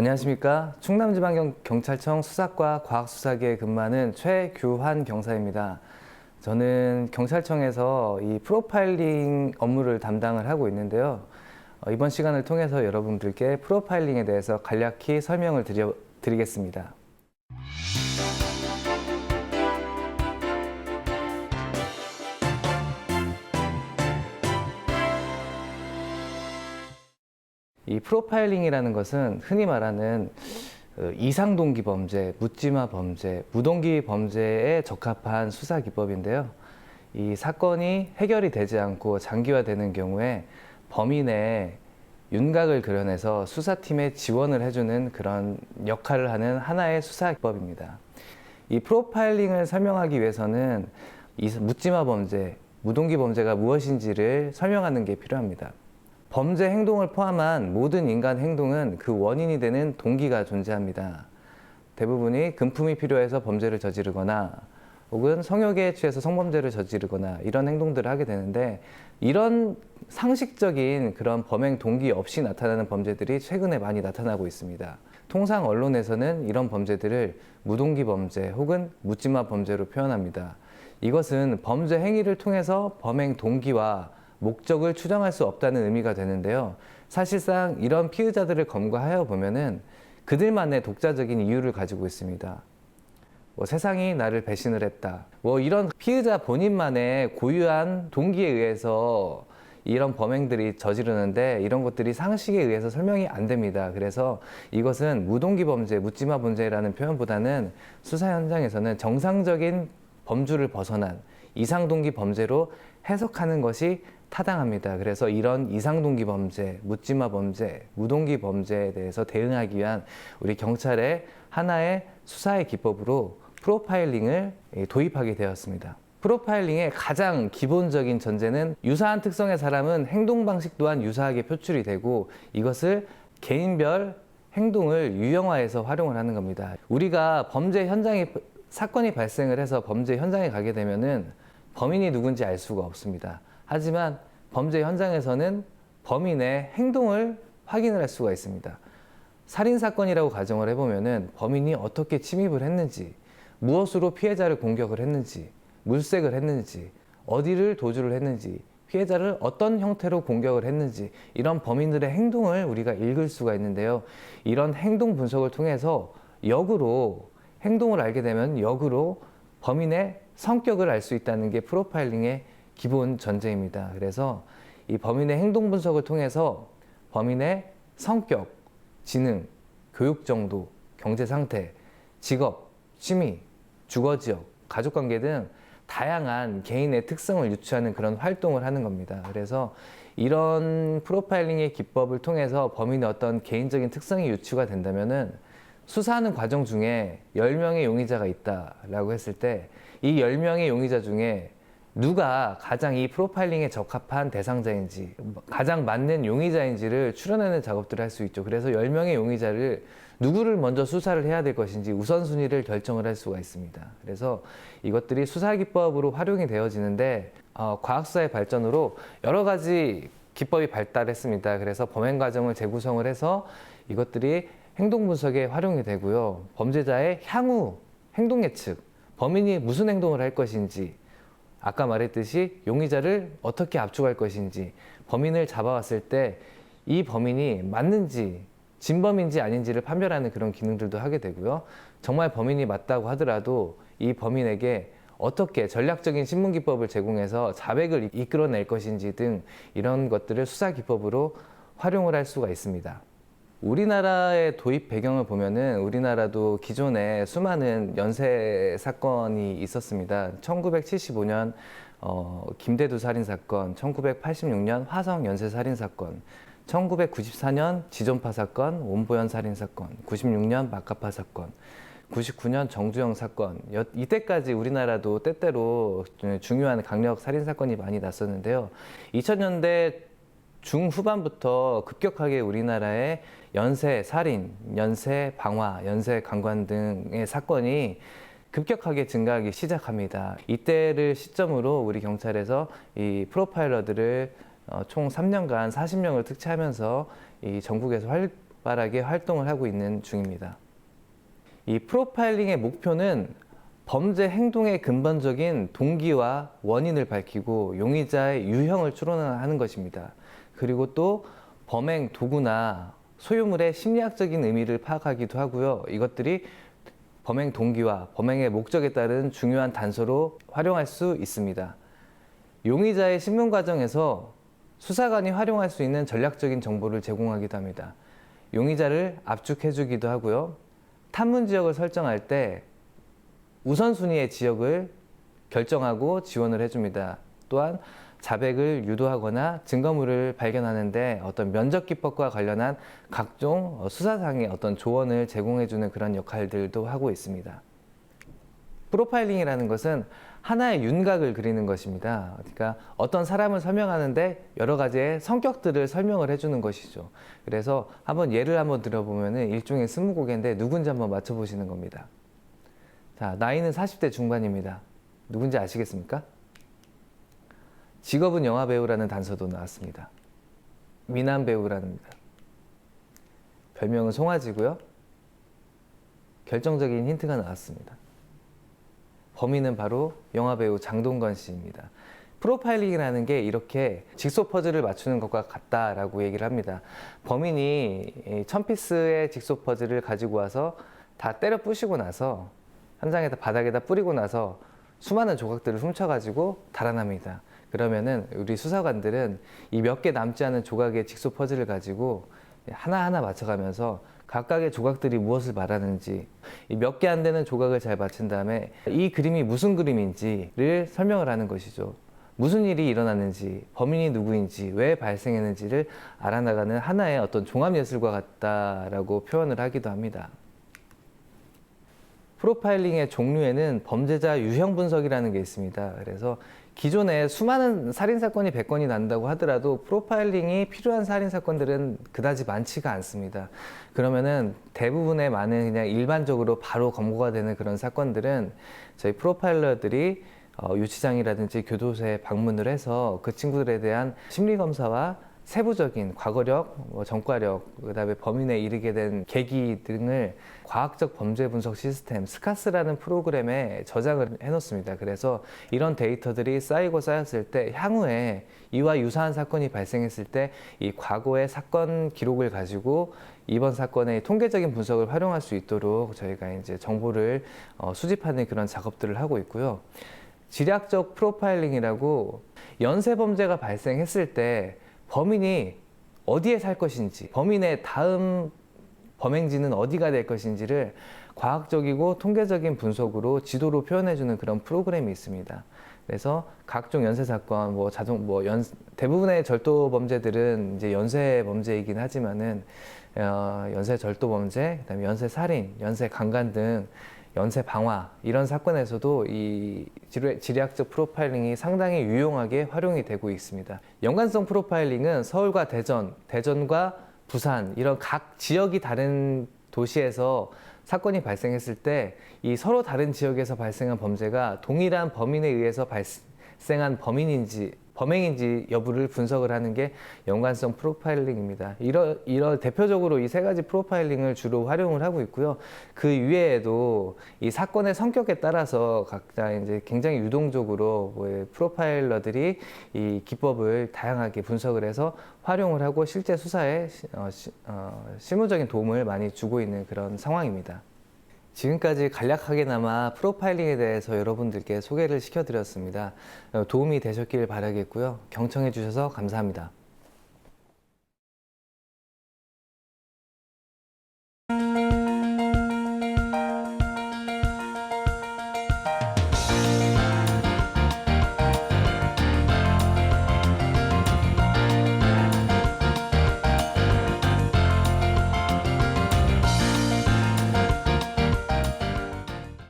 안녕하십니까. 충남지방경찰청 수사과 과학수사계에 근무하는 최규환 경사입니다. 저는 경찰청에서 이 프로파일링 업무를 담당을 하고 있는데요. 이번 시간을 통해서 여러분들께 프로파일링에 대해서 간략히 설명을 드리겠습니다. 이 프로파일링이라는 것은 흔히 말하는 이상동기 범죄, 묻지마 범죄, 무동기 범죄에 적합한 수사 기법인데요. 이 사건이 해결이 되지 않고 장기화되는 경우에 범인의 윤곽을 그려내서 수사팀에 지원을 해주는 그런 역할을 하는 하나의 수사 기법입니다. 이 프로파일링을 설명하기 위해서는 이 묻지마 범죄, 무동기 범죄가 무엇인지를 설명하는 게 필요합니다. 범죄 행동을 포함한 모든 인간 행동은 그 원인이 되는 동기가 존재합니다. 대부분이 금품이 필요해서 범죄를 저지르거나 혹은 성욕에 취해서 성범죄를 저지르거나 이런 행동들을 하게 되는데, 이런 상식적인 그런 범행 동기 없이 나타나는 범죄들이 최근에 많이 나타나고 있습니다. 통상 언론에서는 이런 범죄들을 무동기 범죄 혹은 묻지마 범죄로 표현합니다. 이것은 범죄 행위를 통해서 범행 동기와 목적을 추정할 수 없다는 의미가 되는데요. 사실상 이런 피의자들을 검거하여 보면은 그들만의 독자적인 이유를 가지고 있습니다. 세상이 나를 배신을 했다. 이런 피의자 본인만의 고유한 동기에 의해서 이런 범행들이 저지르는데, 이런 것들이 상식에 의해서 설명이 안 됩니다. 그래서 이것은 무동기 범죄, 묻지마 범죄라는 표현보다는 수사 현장에서는 정상적인 범주를 벗어난 이상동기 범죄로 해석하는 것이 타당합니다. 그래서 이런 이상동기 범죄, 묻지마 범죄, 무동기 범죄에 대해서 대응하기 위한 우리 경찰의 하나의 수사의 기법으로 프로파일링을 도입하게 되었습니다. 프로파일링의 가장 기본적인 전제는 유사한 특성의 사람은 행동 방식 또한 유사하게 표출이 되고, 이것을 개인별 행동을 유형화해서 활용을 하는 겁니다. 우리가 사건이 발생을 해서 범죄 현장에 가게 되면은 범인이 누군지 알 수가 없습니다. 하지만 범죄 현장에서는 범인의 행동을 확인을 할 수가 있습니다. 살인사건이라고 가정을 해보면은 범인이 어떻게 침입을 했는지, 무엇으로 피해자를 공격을 했는지, 물색을 했는지, 어디를 도주를 했는지, 피해자를 어떤 형태로 공격을 했는지, 이런 범인들의 행동을 우리가 읽을 수가 있는데요. 이런 행동 분석을 통해서 행동을 알게 되면 역으로 범인의 성격을 알 수 있다는 게 프로파일링의 기본 전제입니다. 그래서 이 범인의 행동 분석을 통해서 범인의 성격, 지능, 교육 정도, 경제 상태, 직업, 취미, 주거 지역, 가족 관계 등 다양한 개인의 특성을 유추하는 그런 활동을 하는 겁니다. 그래서 이런 프로파일링의 기법을 통해서 범인의 어떤 개인적인 특성이 유추가 된다면은, 수사하는 과정 중에 10명의 용의자가 있다라고 했을 때 이 10명의 용의자 중에 누가 가장 이 프로파일링에 적합한 대상자인지, 가장 맞는 용의자인지를 추려내는 작업들을 할 수 있죠. 그래서 10명의 용의자를 누구를 먼저 수사를 해야 될 것인지 우선순위를 결정을 할 수가 있습니다. 그래서 이것들이 수사기법으로 활용이 되어지는데, 과학수사의 발전으로 여러 가지 기법이 발달했습니다. 그래서 범행 과정을 재구성을 해서 이것들이 행동 분석에 활용이 되고요. 범죄자의 향후 행동 예측, 범인이 무슨 행동을 할 것인지, 아까 말했듯이 용의자를 어떻게 압축할 것인지, 범인을 잡아왔을 때 이 범인이 맞는지 진범인지 아닌지를 판별하는 그런 기능들도 하게 되고요. 정말 범인이 맞다고 하더라도 이 범인에게 어떻게 전략적인 신문기법을 제공해서 자백을 이끌어낼 것인지 등 이런 것들을 수사기법으로 활용을 할 수가 있습니다. 우리나라의 도입 배경을 보면은 우리나라도 기존에 수많은 연쇄 사건이 있었습니다. 1975년 김대두 살인사건, 1986년 화성 연쇄살인사건, 1994년 지존파 사건, 온보현 살인사건, 96년 마카파 사건, 99년 정주영 사건, 이때까지 우리나라도 때때로 중요한 강력 살인사건이 많이 났었는데요. 2000년대 중후반부터 급격하게 우리나라의 연쇄 살인, 연쇄 방화, 연쇄 강간 등의 사건이 급격하게 증가하기 시작합니다. 이때를 시점으로 우리 경찰에서 이 프로파일러들을 총 3년간 40명을 특채하면서 이 전국에서 활발하게 활동을 하고 있는 중입니다. 이 프로파일링의 목표는 범죄 행동의 근본적인 동기와 원인을 밝히고 용의자의 유형을 추론하는 것입니다. 그리고 또 범행 도구나 소유물의 심리학적인 의미를 파악하기도 하고요. 이것들이 범행 동기와 범행의 목적에 따른 중요한 단서로 활용할 수 있습니다. 용의자의 신문 과정에서 수사관이 활용할 수 있는 전략적인 정보를 제공하기도 합니다. 용의자를 압축해주기도 하고요. 탐문 지역을 설정할 때 우선순위의 지역을 결정하고 지원을 해줍니다. 또한 자백을 유도하거나 증거물을 발견하는데 어떤 면접 기법과 관련한 각종 수사상의 어떤 조언을 제공해주는 그런 역할들도 하고 있습니다. 프로파일링이라는 것은 하나의 윤곽을 그리는 것입니다. 그러니까 어떤 사람을 설명하는데 여러 가지의 성격들을 설명을 해주는 것이죠. 그래서 한번 예를 한번 들어보면 일종의 스무고개인데 누군지 한번 맞춰보시는 겁니다. 자, 나이는 40대 중반입니다. 누군지 아시겠습니까? 직업은 영화배우라는 단서도 나왔습니다. 미남 배우랍니다. 별명은 송아지고요. 결정적인 힌트가 나왔습니다. 범인은 바로 영화배우 장동건 씨입니다. 프로파일링이라는 게 이렇게 직소 퍼즐을 맞추는 것과 같다라고 얘기를 합니다. 범인이 1000피스의 직소 퍼즐을 가지고 와서 다 때려 부시고 나서 한 장에다 바닥에다 뿌리고 나서 수많은 조각들을 훔쳐가지고 달아납니다. 그러면은 우리 수사관들은 이 몇 개 남지 않은 조각의 직소 퍼즐을 가지고 하나하나 맞춰가면서 각각의 조각들이 무엇을 말하는지 이 몇 개 안 되는 조각을 잘 맞춘 다음에 이 그림이 무슨 그림인지를 설명을 하는 것이죠. 무슨 일이 일어났는지, 범인이 누구인지, 왜 발생했는지를 알아나가는 하나의 어떤 종합예술과 같다라고 표현을 하기도 합니다. 프로파일링의 종류에는 범죄자 유형 분석이라는 게 있습니다. 그래서 기존에 수많은 살인사건이 100건이 난다고 하더라도 프로파일링이 필요한 살인사건들은 그다지 많지가 않습니다. 그러면은 대부분의 많은 그냥 일반적으로 바로 검거가 되는 그런 사건들은 저희 프로파일러들이 유치장이라든지 교도소에 방문을 해서 그 친구들에 대한 심리검사와 세부적인 과거력, 전과력, 그다음에 범인에 이르게 된 계기 등을 과학적 범죄 분석 시스템 스카스라는 프로그램에 저장을 해놓습니다. 그래서 이런 데이터들이 쌓이고 쌓였을 때 향후에 이와 유사한 사건이 발생했을 때 이 과거의 사건 기록을 가지고 이번 사건의 통계적인 분석을 활용할 수 있도록 저희가 이제 정보를 수집하는 그런 작업들을 하고 있고요. 지략적 프로파일링이라고 연쇄 범죄가 발생했을 때 범인이 어디에 살 것인지, 범인의 다음 범행지는 어디가 될 것인지를 과학적이고 통계적인 분석으로 지도로 표현해주는 그런 프로그램이 있습니다. 그래서 각종 연쇄 사건, 대부분의 절도 범죄들은 이제 연쇄 범죄이긴 하지만은 연쇄 절도 범죄, 그다음에 연쇄 살인, 연쇄 강간 등 연쇄 방화 이런 사건에서도 이 지리학적 프로파일링이 상당히 유용하게 활용이 되고 있습니다. 연관성 프로파일링은 서울과 대전, 대전과 부산 이런 각 지역이 다른 도시에서 사건이 발생했을 때 이 서로 다른 지역에서 발생한 범죄가 동일한 범인에 의해서 발생한 범행인지 여부를 분석을 하는 게 연관성 프로파일링입니다. 대표적으로 이 세 가지 프로파일링을 주로 활용을 하고 있고요. 그 이외에도 이 사건의 성격에 따라서 각자 이제 굉장히 유동적으로 프로파일러들이 이 기법을 다양하게 분석을 해서 활용을 하고 실제 수사에 실무적인 도움을 많이 주고 있는 그런 상황입니다. 지금까지 간략하게나마 프로파일링에 대해서 여러분들께 소개를 시켜드렸습니다. 도움이 되셨길 바라겠고요. 경청해 주셔서 감사합니다.